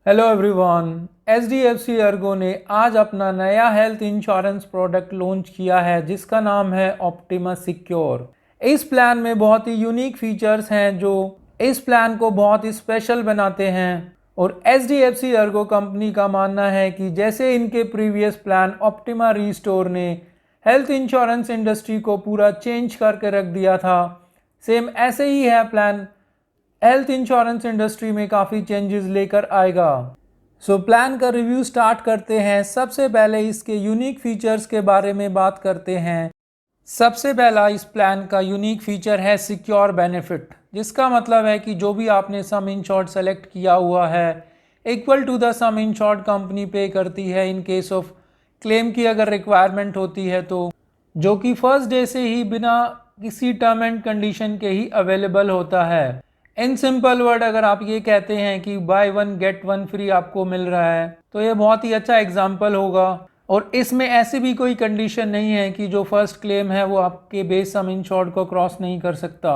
Hello everyone. HDFC Ergo ने आज अपना नया हेल्थ इंश्योरेंस प्रोडक्ट लॉन्च किया है जिसका नाम है ऑप्टिमा सिक्योर। इस प्लान में बहुत ही यूनिक फीचर्स हैं जो इस प्लान को बहुत ही स्पेशल बनाते हैं और एचडीएफसी अर्गो कंपनी का मानना है कि जैसे इनके प्रीवियस प्लान ऑप्टिमा रीस्टोर ने हेल्थ इंश्योरेंस इंडस्ट्री को पूरा चेंज करके रख दिया था, सेम ऐसे ही है प्लान हेल्थ इंश्योरेंस इंडस्ट्री में काफ़ी चेंजेस लेकर आएगा। प्लान का रिव्यू स्टार्ट करते हैं। सबसे पहले इसके यूनिक फीचर्स के बारे में बात करते हैं। सबसे पहला इस प्लान का यूनिक फीचर है सिक्योर बेनिफिट, जिसका मतलब है कि जो भी आपने सम इंश्योर्ड सेलेक्ट किया हुआ है equal to the sum insured company pay करती है इन केस ऑफ क्लेम की अगर रिक्वायरमेंट होती है तो, जो कि फर्स्ट डे से ही बिना किसी टर्म एंड कंडीशन के ही अवेलेबल होता है। इन सिंपल वर्ड अगर आप ये कहते हैं कि by one get one free आपको मिल रहा है तो ये बहुत ही अच्छा एग्जाम्पल होगा और इसमें ऐसी भी कोई कंडीशन नहीं है कि जो फर्स्ट क्लेम है वो आपके बेस सम इंश्योर्ड को क्रॉस नहीं कर सकता।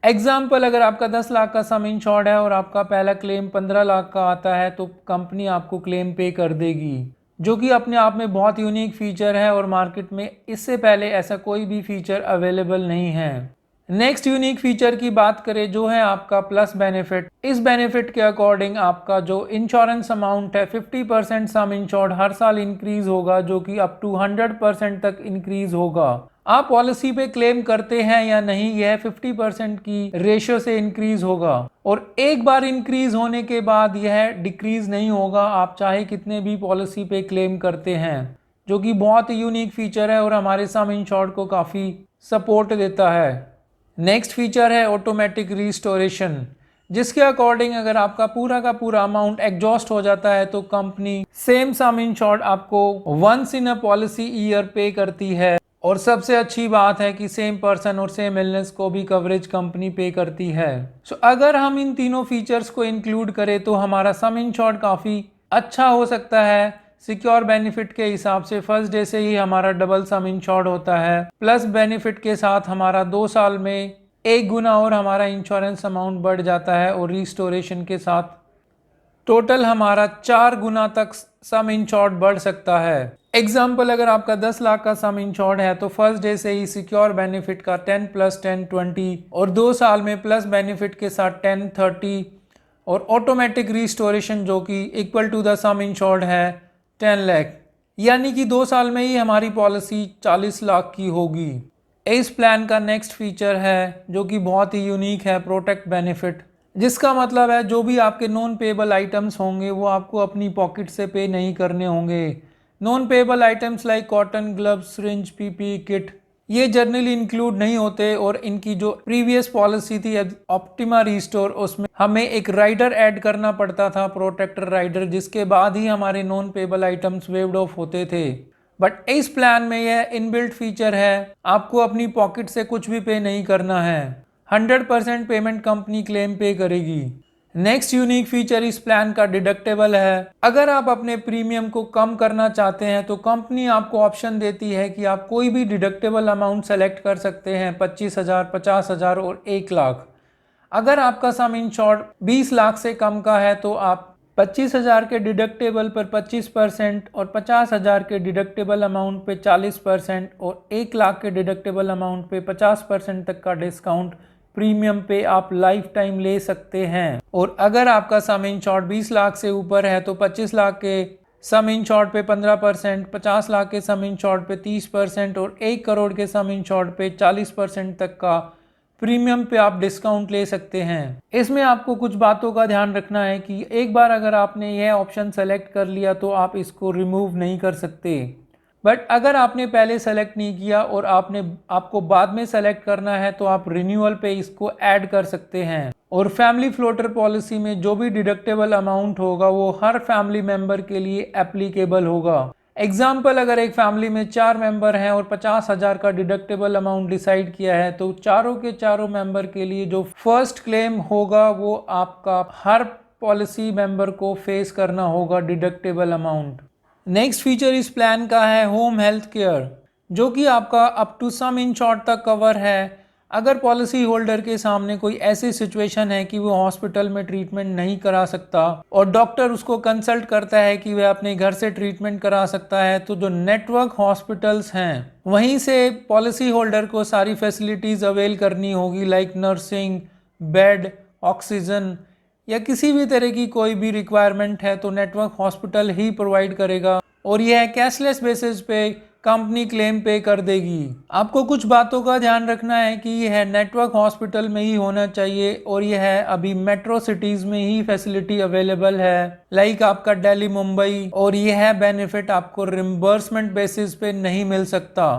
एग्जाम्पल, अगर आपका 10 लाख का सम इंश्योर्ड है और आपका पहला क्लेम 15 लाख का आता है तो कंपनी आपको क्लेम पे कर देगी, जो कि अपने आप में बहुत यूनिक फीचर है और मार्केट में इससे पहले ऐसा कोई भी फीचर अवेलेबल नहीं है। नेक्स्ट यूनिक फीचर की बात करें जो है आपका प्लस बेनिफिट। इस बेनिफिट के अकॉर्डिंग आपका जो इंश्योरेंस अमाउंट है 50% सम इंश्योर्ड हर साल इंक्रीज होगा, जो कि अप टू 100% तक इंक्रीज होगा। आप पॉलिसी पे क्लेम करते हैं या नहीं, यह 50% की रेशियो से इंक्रीज होगा और एक बार इंक्रीज होने के बाद यह डिक्रीज नहीं होगा, आप चाहे कितने भी पॉलिसी पे क्लेम करते हैं, जो कि बहुत ही यूनिक फीचर है और हमारे सम इंश्योर्ड को काफ़ी सपोर्ट देता है। नेक्स्ट फीचर है ऑटोमेटिक रिस्टोरेशन, जिसके अकॉर्डिंग अगर आपका पूरा का पूरा अमाउंट एग्जॉस्ट हो जाता है तो कंपनी सेम सम इंश्योर्ड आपको once in a policy year pay करती है और सबसे अच्छी बात है कि सेम पर्सन और सेम इलनेस को भी कवरेज कंपनी पे करती है। अगर हम इन तीनों फीचर्स को इंक्लूड करें तो हमारा सम इंश्योर्ड काफ़ी अच्छा हो सकता है। सिक्योर बेनिफिट के हिसाब से फर्स्ट डे से ही हमारा डबल सम इंश्योर्ड होता है, प्लस बेनिफिट के साथ हमारा 2 साल में 1 गुना और हमारा इंश्योरेंस अमाउंट बढ़ जाता है और रिस्टोरेशन के साथ टोटल हमारा 4 गुना तक सम इंश्योर्ड बढ़ सकता है। एग्जाम्पल, अगर आपका 10 लाख का सम इंश्योर्ड है तो फर्स्ट डे से ही सिक्योर बेनिफिट का 10 + 10 20 और 2 साल में प्लस बेनिफिट के साथ 10 30 और ऑटोमेटिक रिस्टोरेशन जो कि equal to the sum insured है 10 लाख, यानी कि 2 साल में ही हमारी पॉलिसी 40 लाख की होगी। इस प्लान का नेक्स्ट फीचर है जो कि बहुत ही यूनिक है, प्रोटेक्ट बेनिफिट, जिसका मतलब है जो भी आपके नॉन पेबल आइटम्स होंगे वो आपको अपनी पॉकेट से पे नहीं करने होंगे। Non payable items like cotton, gloves, syringe, PP kit ये जनरली इंक्लूड नहीं होते और इनकी जो प्रीवियस पॉलिसी थी ऑप्टिमा रिस्टोर, उसमें हमें एक राइडर ऐड करना पड़ता था, प्रोटेक्टर राइडर, जिसके बाद ही हमारे non payable items waived of होते थे। बट इस प्लान में यह इनबिल्ट फीचर है, आपको अपनी पॉकेट से कुछ भी पे नहीं करना है, 100% पेमेंट कंपनी क्लेम पे करेगी। नेक्स्ट यूनिक फीचर इस प्लान का डिडक्टेबल है। अगर आप अपने प्रीमियम को कम करना चाहते हैं तो कंपनी आपको ऑप्शन देती है कि आप कोई भी डिडक्टेबल अमाउंट सेलेक्ट कर सकते हैं, 25,000, 50,000 और 1 लाख। अगर आपका सम इंश्योर्ड 20 लाख से कम का है तो आप 25,000 के डिडक्टेबल पर 25% और 50,000 के डिडक्टेबल अमाउंट पे 40% और 1 लाख के डिडक्टेबल अमाउंट पे 50% तक का डिस्काउंट प्रीमियम पे आप लाइफ टाइम ले सकते हैं। और अगर आपका सम इंश्योर्ड 20 लाख से ऊपर है तो 25 लाख के सम इंश्योर्ड पे 15%, 50 लाख के सम इंश्योर्ड पे 30% और 1 करोड़ के सम इंश्योर्ड पे 40% तक का प्रीमियम पे आप डिस्काउंट ले सकते हैं। इसमें आपको कुछ बातों का ध्यान रखना है कि एक बार अगर आपने यह ऑप्शन सेलेक्ट कर लिया तो आप इसको रिमूव नहीं कर सकते, बट अगर आपने पहले सेलेक्ट नहीं किया और आपको बाद में सेलेक्ट करना है तो आप रिन्यूअल पे इसको ऐड कर सकते हैं। और फैमिली फ्लोटर पॉलिसी में जो भी डिडक्टेबल अमाउंट होगा वो हर फैमिली मेंबर के लिए एप्लीकेबल होगा। एग्जाम्पल, अगर एक फैमिली में 4 मेंबर हैं और 50,000 का डिडक्टेबल अमाउंट डिसाइड किया है तो चारों के चारों मेंबर के लिए जो फर्स्ट क्लेम होगा वो आपका हर पॉलिसी मेंबर को फेस करना होगा डिडक्टेबल अमाउंट। नेक्स्ट फीचर इस प्लान का है होम हेल्थ केयर, जो कि आपका अप टू सम इंश्योर्ड तक कवर है। अगर पॉलिसी होल्डर के सामने कोई ऐसी सिचुएशन है कि वो हॉस्पिटल में ट्रीटमेंट नहीं करा सकता और डॉक्टर उसको कंसल्ट करता है कि वह अपने घर से ट्रीटमेंट करा सकता है, तो जो नेटवर्क हॉस्पिटल्स हैं वहीं से पॉलिसी होल्डर को सारी फैसिलिटीज़ अवेल करनी होगी, लाइक नर्सिंग, बेड, ऑक्सीजन या किसी भी तरह की कोई भी रिक्वायरमेंट है तो नेटवर्क हॉस्पिटल ही प्रोवाइड करेगा और यह कैशलेस बेसिस पे कंपनी क्लेम पे कर देगी। आपको कुछ बातों का ध्यान रखना है कि यह नेटवर्क हॉस्पिटल में ही होना चाहिए और यह अभी मेट्रो सिटीज़ में ही फैसिलिटी अवेलेबल है, लाइक आपका दिल्ली, मुंबई, और यह बेनिफिट आपको रिम्बर्समेंट बेसिस पे नहीं मिल सकता।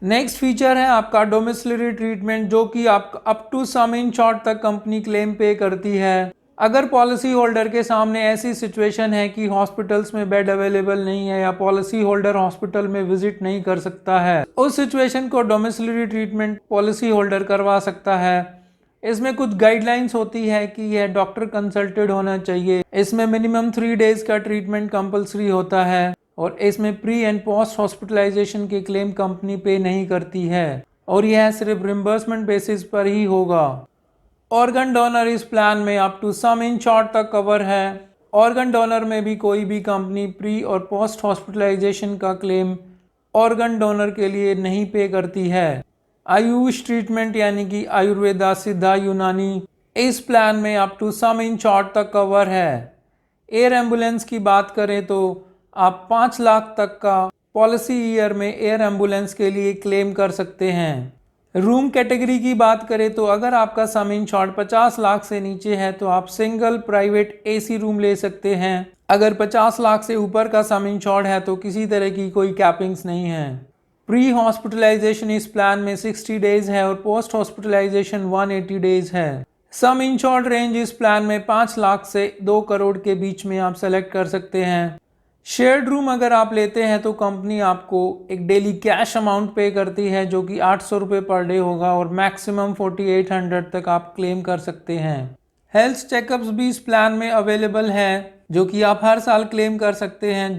नेक्स्ट फीचर है आपका डोमिसिलरी ट्रीटमेंट, जो कि आप up to sum insured तक कंपनी क्लेम पे करती है। अगर पॉलिसी होल्डर के सामने ऐसी सिचुएशन है कि हॉस्पिटल्स में बेड अवेलेबल नहीं है या पॉलिसी होल्डर हॉस्पिटल में विजिट नहीं कर सकता है, उस सिचुएशन को डोमिसिलरी ट्रीटमेंट पॉलिसी होल्डर करवा सकता है। इसमें कुछ गाइडलाइंस होती है कि यह डॉक्टर कंसल्टेड होना चाहिए। इसमें मिनिमम 3 डेज का ट्रीटमेंट कंपलसरी होता है और इसमें प्री एंड पोस्ट हॉस्पिटलाइजेशन के क्लेम कंपनी पे नहीं करती है और यह सिर्फ रिम्बर्समेंट बेसिस पर ही होगा। ऑर्गन डोनर इस प्लान में up to sum insured तक कवर है। ऑर्गन डोनर में भी कोई भी कंपनी प्री और पोस्ट हॉस्पिटलाइजेशन का क्लेम ऑर्गन डोनर के लिए नहीं पे करती है। आयुष ट्रीटमेंट यानी कि आयुर्वेदा, सिद्धा, यूनानी, इस प्लान में up to sum insured तक कवर है। एयर एम्बुलेंस की बात करें तो आप 5 लाख तक का पॉलिसी ईयर में एयर एम्बुलेंस के लिए क्लेम कर सकते हैं। रूम कैटेगरी की बात करें तो अगर आपका सम इन शॉर्ट 50 लाख से नीचे है तो आप सिंगल प्राइवेट एसी रूम ले सकते हैं। अगर 50 लाख से ऊपर का सम इन शॉर्ट है तो किसी तरह की कोई कैपिंग्स नहीं है। प्री हॉस्पिटलाइजेशन इस प्लान में 60 डेज है और पोस्ट हॉस्पिटलाइजेशन 180 डेज है। सम इन शॉर्ट रेंज इस प्लान में 5 लाख से 2 करोड़ के बीच में आप सेलेक्ट कर सकते हैं। शेयर्ड रूम अगर आप लेते हैं तो कंपनी आपको एक डेली कैश अमाउंट पे करती है जो कि 800 रुपये पर डे होगा और मैक्सिमम 4800 तक आप क्लेम कर सकते हैं। हेल्थ चेकअप्स भी इस प्लान में अवेलेबल है जो कि आप हर साल क्लेम कर सकते हैं।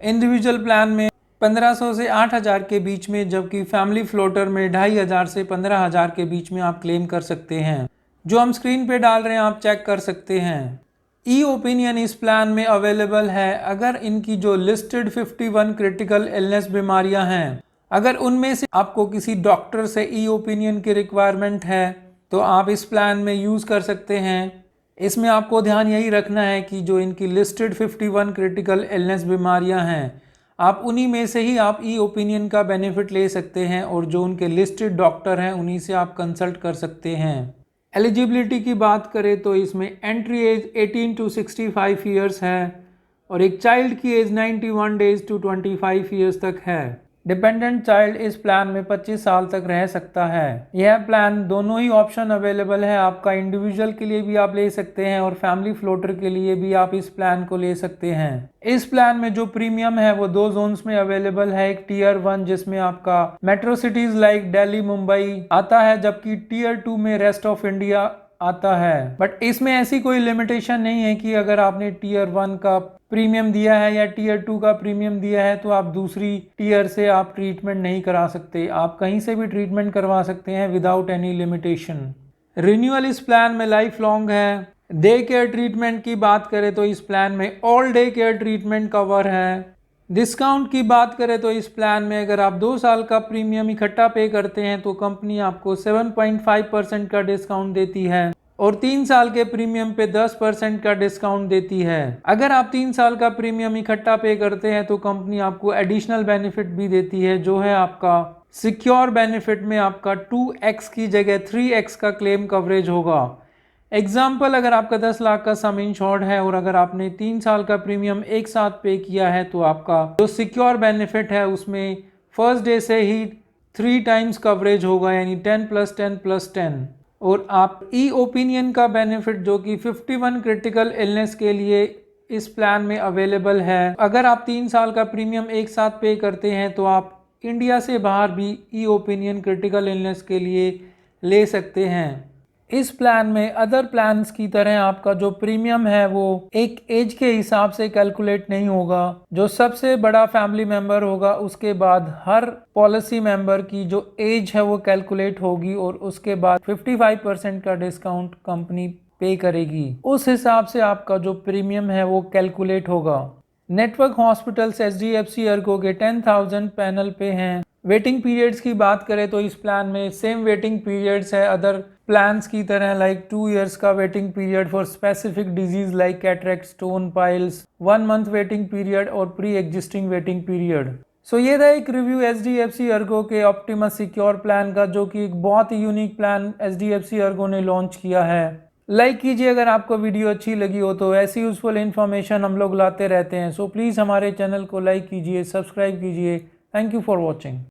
इंडिविजुअल प्लान में 1500 से 8000 के बीच में, जबकि फैमिली फ्लोटर में 2500 से 15000 के बीच में आप क्लेम कर सकते हैं। जो हम स्क्रीन पे डाल रहे हैं आप चेक कर सकते हैं। ई ओपिनियन इस प्लान में अवेलेबल है। अगर इनकी जो लिस्टेड 51 क्रिटिकल इलनेस बीमारियां हैं, अगर उनमें से आपको किसी डॉक्टर से ई ओपिनियन की रिक्वायरमेंट है तो आप इस प्लान में यूज़ कर सकते हैं। इसमें आपको ध्यान यही रखना है कि जो इनकी लिस्टेड 51 क्रिटिकल इलनेस बीमारियां हैं, आप उन्हीं में से ही आप ई ओपिनियन का बेनिफिट ले सकते हैं और जो उनके लिस्टेड डॉक्टर हैं उन्हीं से आप कंसल्ट कर सकते हैं। एलिजिबिलिटी की बात करें तो इसमें एंट्री एज 18 टू 65 ईयर्स है और एक चाइल्ड की एज 91 डेज टू 25 ईयर्स तक है। डिपेंडेंट चाइल्ड इस प्लान में 25 साल तक रह सकता है। यह प्लान दोनों ही ऑप्शन अवेलेबल है। आपका इंडिविजुअल के लिए भी आप ले सकते हैं और फैमिली फ्लोटर के लिए भी आप इस प्लान को ले सकते हैं। इस प्लान में जो प्रीमियम है वो 2 जोन्स में अवेलेबल है। एक टीयर 1 जिसमें आपका metro cities like Delhi, Mumbai आता है, जबकि टीयर 2 में रेस्ट ऑफ इंडिया आता है। बट इसमें ऐसी कोई लिमिटेशन नहीं है कि अगर आपने टीयर 1 का प्रीमियम दिया है या टीयर 2 का प्रीमियम दिया है तो आप दूसरी टीयर से आप ट्रीटमेंट नहीं करा सकते। आप कहीं से भी ट्रीटमेंट करवा सकते हैं विदाउट एनी लिमिटेशन। रिन्यूअल इस प्लान में लाइफ लॉन्ग है। डे केयर ट्रीटमेंट की बात करें तो इस प्लान में all day care treatment cover है। डिस्काउंट की बात करें तो इस प्लान में अगर आप 2 साल का प्रीमियम इकट्ठा पे करते हैं तो कंपनी आपको 7.5% का डिस्काउंट देती है और 3 साल के प्रीमियम पे 10% का डिस्काउंट देती है। अगर आप 3 साल का प्रीमियम इकट्ठा पे करते हैं तो कंपनी आपको एडिशनल बेनिफिट भी देती है, जो है आपका सिक्योर बेनिफिट में आपका 2x की जगह 3x का क्लेम कवरेज होगा। एग्जाम्पल, अगर आपका 10 लाख का सम इंश्योर्ड है और अगर आपने 3 साल का प्रीमियम एक साथ पे किया है तो आपका जो सिक्योर बेनिफिट है उसमें फर्स्ट डे से ही 3 टाइम्स कवरेज होगा, यानी 10 + 10 + 10। और आप ई ओपिनियन का बेनिफिट जो कि 51 क्रिटिकल इलनेस के लिए इस प्लान में अवेलेबल है। अगर आप 3 साल का प्रीमियम एक साथ पे करते हैं तो आप इंडिया से बाहर भी ई ओपिनियन क्रिटिकल इलनेस के लिए ले सकते हैं। इस प्लान में अदर प्लान्स की तरह आपका जो प्रीमियम है वो एक एज के हिसाब से कैलकुलेट नहीं होगा। जो सबसे बड़ा फैमिली मेंबर होगा उसके बाद हर पॉलिसी मेंबर की जो एज है वो कैलकुलेट होगी और उसके बाद 55% का डिस्काउंट कंपनी पे करेगी। उस हिसाब से आपका जो प्रीमियम है वो कैलकुलेट होगा। नेटवर्क हॉस्पिटल्स HDFC अर्गो के 10,000 पैनल पे हैं। वेटिंग पीरियड्स की बात करें तो इस प्लान में सेम वेटिंग पीरियड्स है अदर प्लान्स की तरह, लाइक 2 इयर्स का waiting period for specific disease like cataract, stone piles, 1 month waiting period और प्री एग्जिस्टिंग वेटिंग पीरियड। सो ये था एक रिव्यू HDFC अर्गो के ऑप्टिमस सिक्योर प्लान का, जो कि एक बहुत ही यूनिक प्लान HDFC अर्गो ने लॉन्च किया है। लाइक कीजिए अगर आपको वीडियो अच्छी लगी हो तो। ऐसी यूजफुल इन्फॉर्मेशन हम लोग लाते रहते हैं, सो प्लीज़ हमारे चैनल को लाइक कीजिए, सब्सक्राइब कीजिए। Thank you for watching.